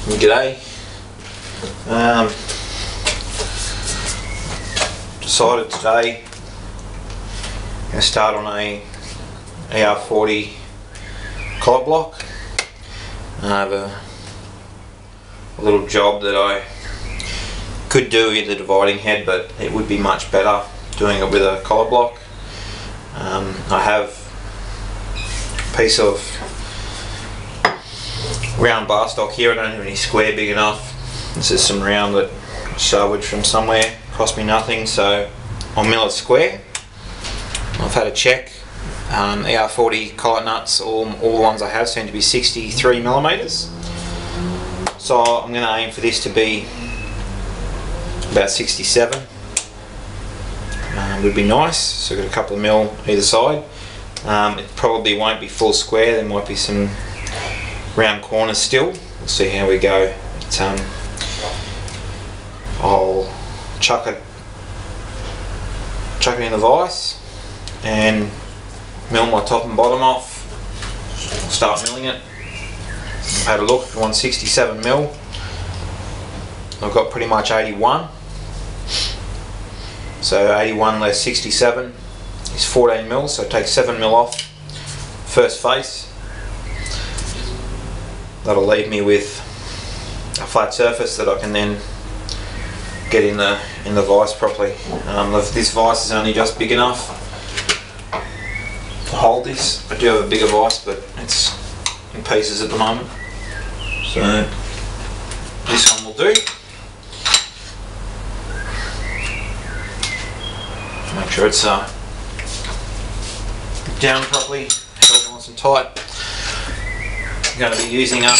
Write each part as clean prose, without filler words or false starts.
G'day. Decided today to start on a ER40 collet block. I have a little job that I could do with the dividing head, but it would be much better doing it with a collet block. I have a piece of round bar stock here. I don't have any square big enough. This is some round that I salvaged from somewhere, cost me nothing, so I'll mill it square. I've had a check. ER40 collet nuts, all the ones I have seem to be 63mm. So I'm going to aim for this to be about 67. Would be nice. So I've got a couple of mil either side. It probably won't be full square. There might be some round corners still. We'll see how we go. But, I'll chuck it in the vise and mill my top and bottom off. I'll start milling it. I've had a look for 167mm. I've got pretty much 81. So 81 less 67 is 14mm, so take 7mm off first face. That'll leave me with a flat surface that I can then get in the vise properly. This vise is only just big enough to hold this. I do have a bigger vise, but it's in pieces at the moment. So this one will do. Make sure it's down properly, held nice and tight. I'm going to be using one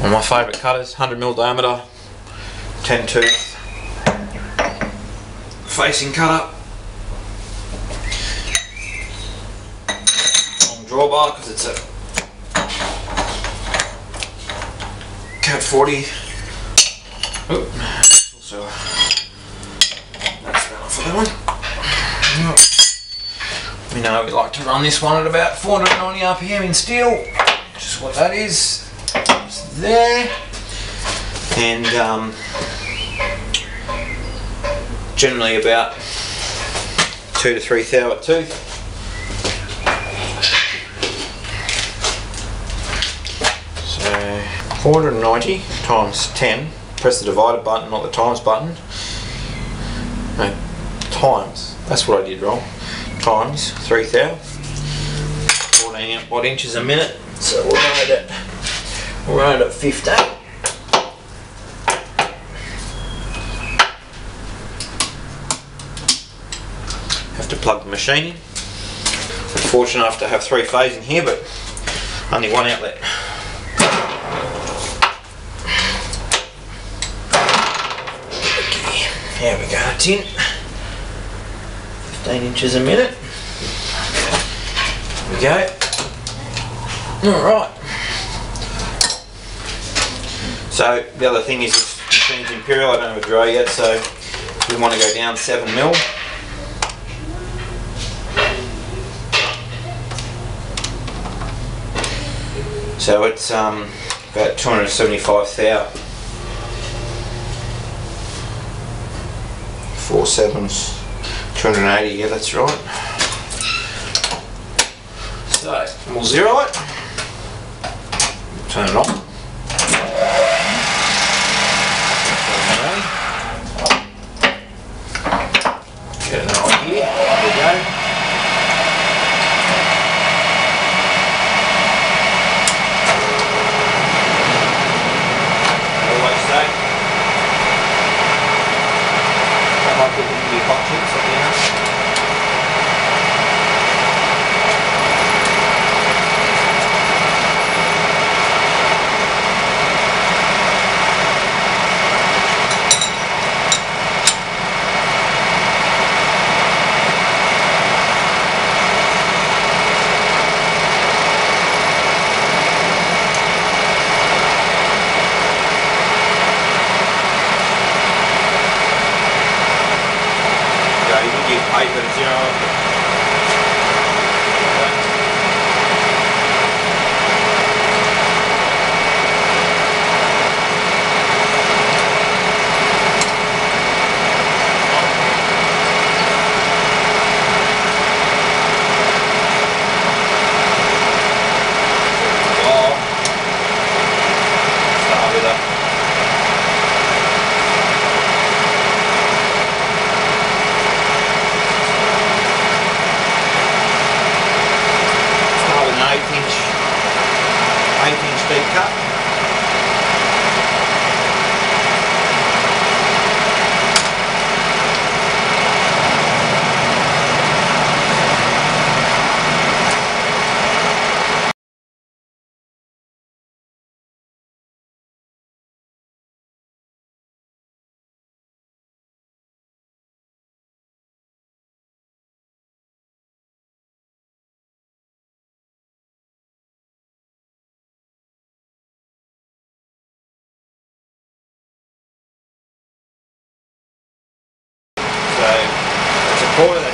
of my favourite cutters, 100mm diameter, 10 tooth facing cutter. Long drawbar because it's a Cat 40. Oop. Also that's off of that one. We know we like to run this one at about 490 RPM in steel, just what that is. Just there, and generally about 2 to 3 thou a tooth. So 490 times 10. Press the divided button, not the times button. No, times. That's what I did wrong. Times 3 thou. 14 odd inches a minute. So we'll run it at 15. Have to plug the machine in. I'm fortunate enough to have 3 phase in here, but only one outlet. Okay, here we go, it's in. 15 inches a minute. There we go. Alright. So the other thing is this machine's imperial. I don't have a dryer yet, so we want to go down 7mm. So it's about 275 thou. 4 sevens, 280. Yeah, that's right. So we'll zero it. Turn it on. Get it right here. There we go. Always say, don't like putting in your hot chips at the end.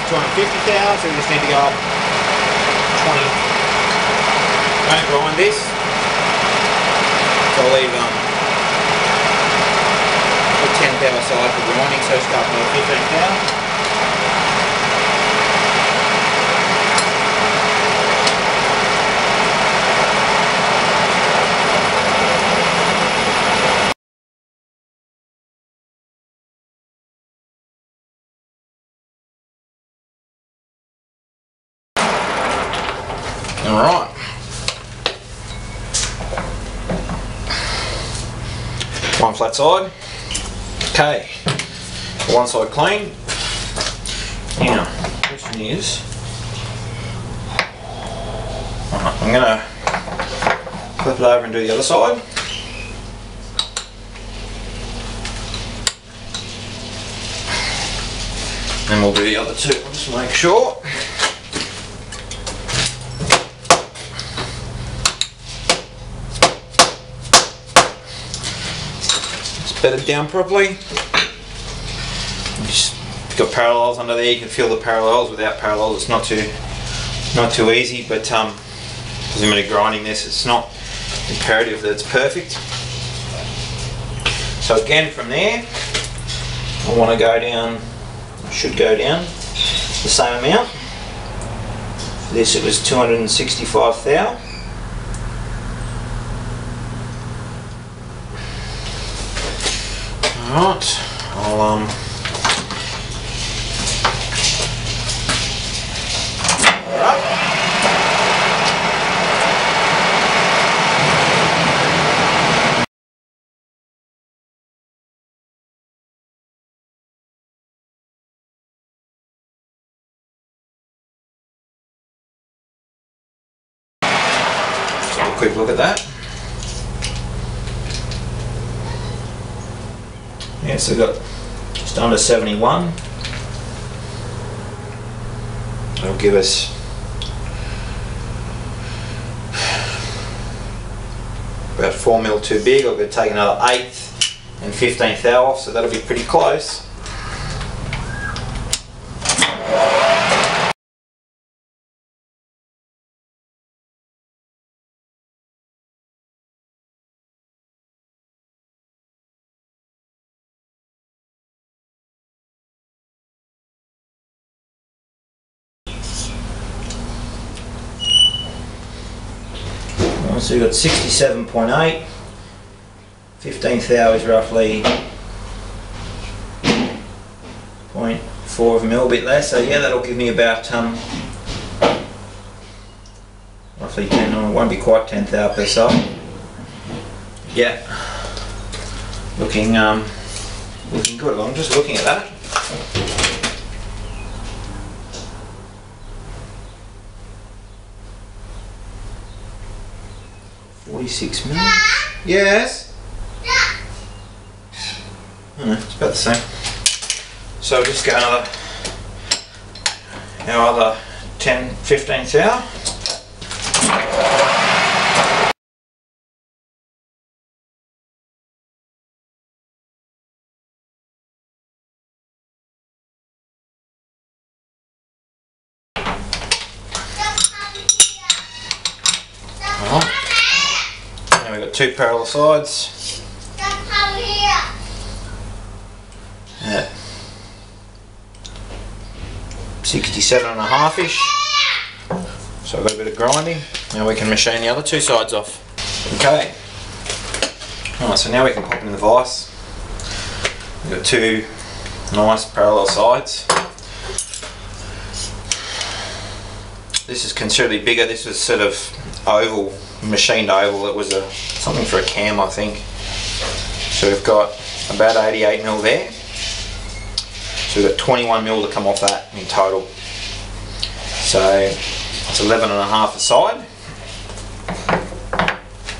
250 thou, so we just need to go up 20. Don't grind this. So I'll leave 10 thou aside for grinding, so start with 15 thou. Alright. One flat side. Okay. One side clean. Now, the question is, I'm going to flip it over and do the other side. And we'll do the other two. I'll just make sure. Bedded down properly. Just got parallels under there. You can feel the parallels. Without parallels, it's not too easy. But because I'm going to be grinding this, it's not imperative that it's perfect. So again, from there, I want to go down. Should go down the same amount. For this, it was 265 thou. Alright, I'll have a quick look at that. Yeah, so we've got just under 71. That'll give us about 4 mil too big. I'm going to take another 1/8 and 15 thou off, so that'll be pretty close. So we've got 67.8, 15 thou is roughly 0.4 of a mil, a bit less, so yeah, that'll give me about roughly 10, it won't be quite 10 thou per side. Yeah, looking good. I'm just looking at that. $46 million? Yes? I don't know, it's about the same. So we'll just go another, our other 10, 15 thou. We've got two parallel sides. At 67.5-ish. So I've got a bit of grinding. Now we can machine the other two sides off. Okay. Alright, so now we can pop it in the vise. We've got two nice parallel sides. This is considerably bigger. This was sort of oval, machined oval. It was something for a cam, I think. So we've got about 88 mil there. So we've got 21 mil to come off that in total. So it's 11.5 a side.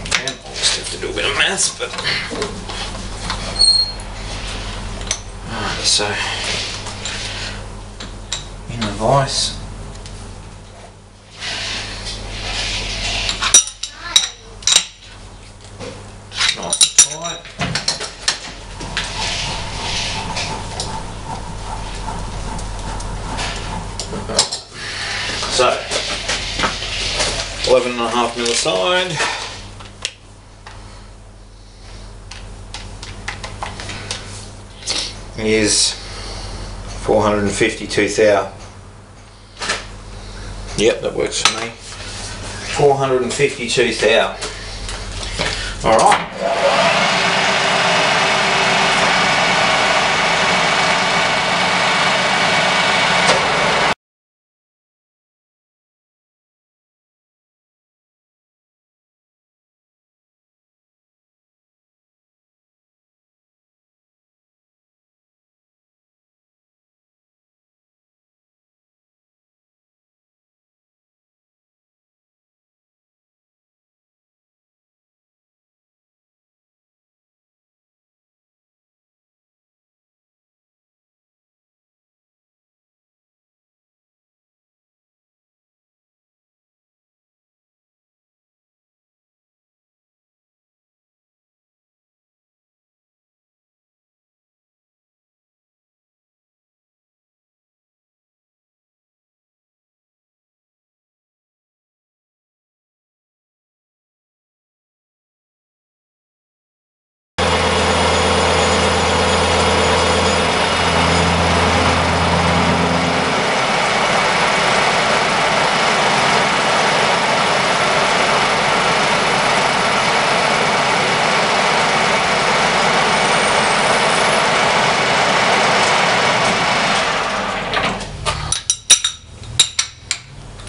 Again, I'll just have to do a bit of maths, but alright, so in the vise. 11.5 mil aside. Is 452 thou. Yep, that works for me. 452 thou. Alright.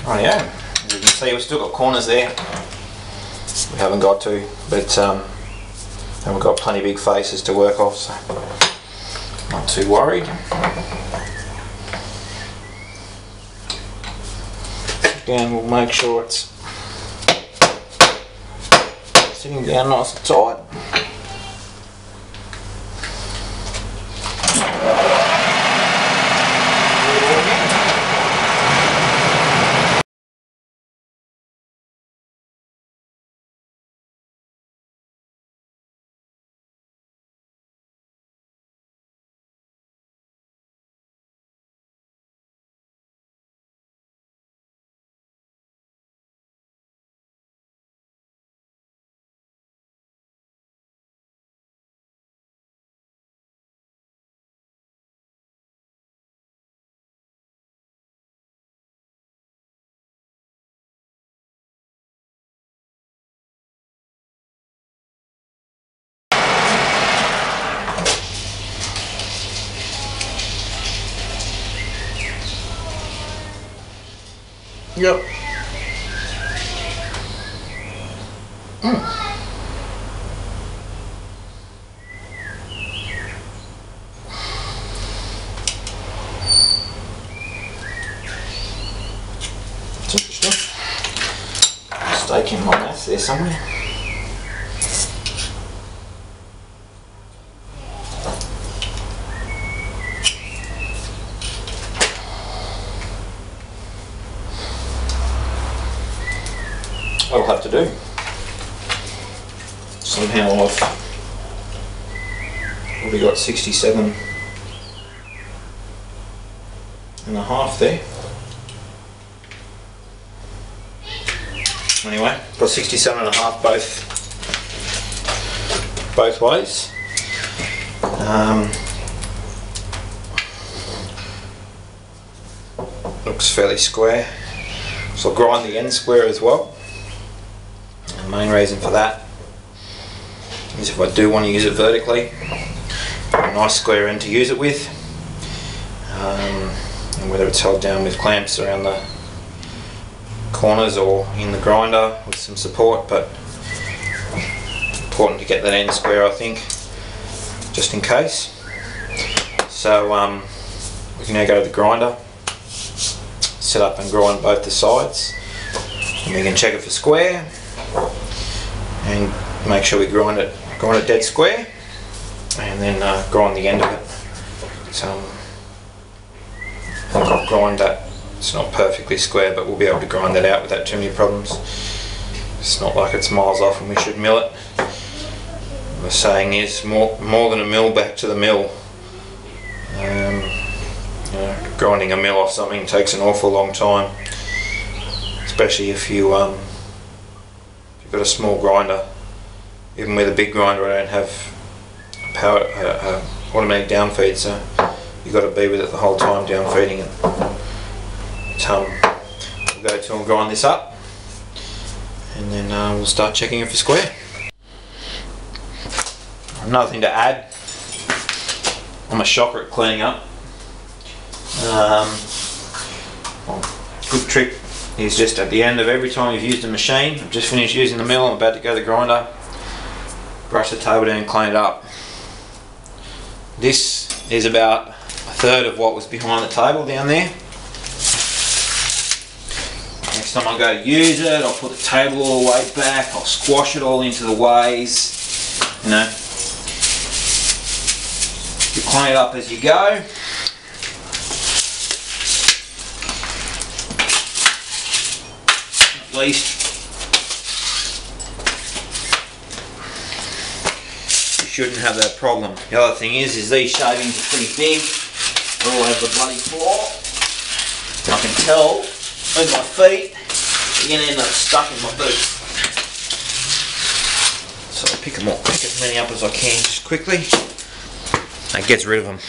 Rightio, as you can see we've still got corners there, we haven't got to, but and we've got plenty of big faces to work off, so not too worried. Again, we'll make sure it's sitting down nice and tight. Yep. It's interesting. Mistake in my math there somewhere. I'll have to do. Somehow I've already got 67.5 there. Anyway, got 67.5 both ways. Looks fairly square. So I'll grind the end square as well. The main reason for that is if I do want to use it vertically, a nice square end to use it with, and whether it's held down with clamps around the corners or in the grinder with some support, but important to get that end square, I think, just in case. So we can now go to the grinder, set up and grind both the sides, and we can check it for square and make sure we grind it dead square, and then grind the end of it. So I think I've grind that. It's not perfectly square, but we'll be able to grind that out without too many problems. It's not like it's miles off and we should mill it. The saying is more than a mill back to the mill. You know, grinding a mill off something takes an awful long time, especially if you you've got a small grinder. Even with a big grinder, I don't have power automatic down feed, so you've got to be with it the whole time down feeding it. We'll go to and grind this up, and then we'll start checking it for square. Another thing to add, I'm a shocker at cleaning up. Good trick is just at the end of every time you've used a machine, I've just finished using the mill, I'm about to go to the grinder, brush the table down and clean it up. This is about a third of what was behind the table down there. Next time I go to use it, I'll put the table all the way back, I'll squash it all into the ways, you know. You clean it up as you go. At least you shouldn't have that problem. The other thing is these shavings are pretty big. They're all over the bloody floor. I can tell with my feet, they're going to end up stuck in my boot. So I'll pick as many up as I can just quickly. That gets rid of them.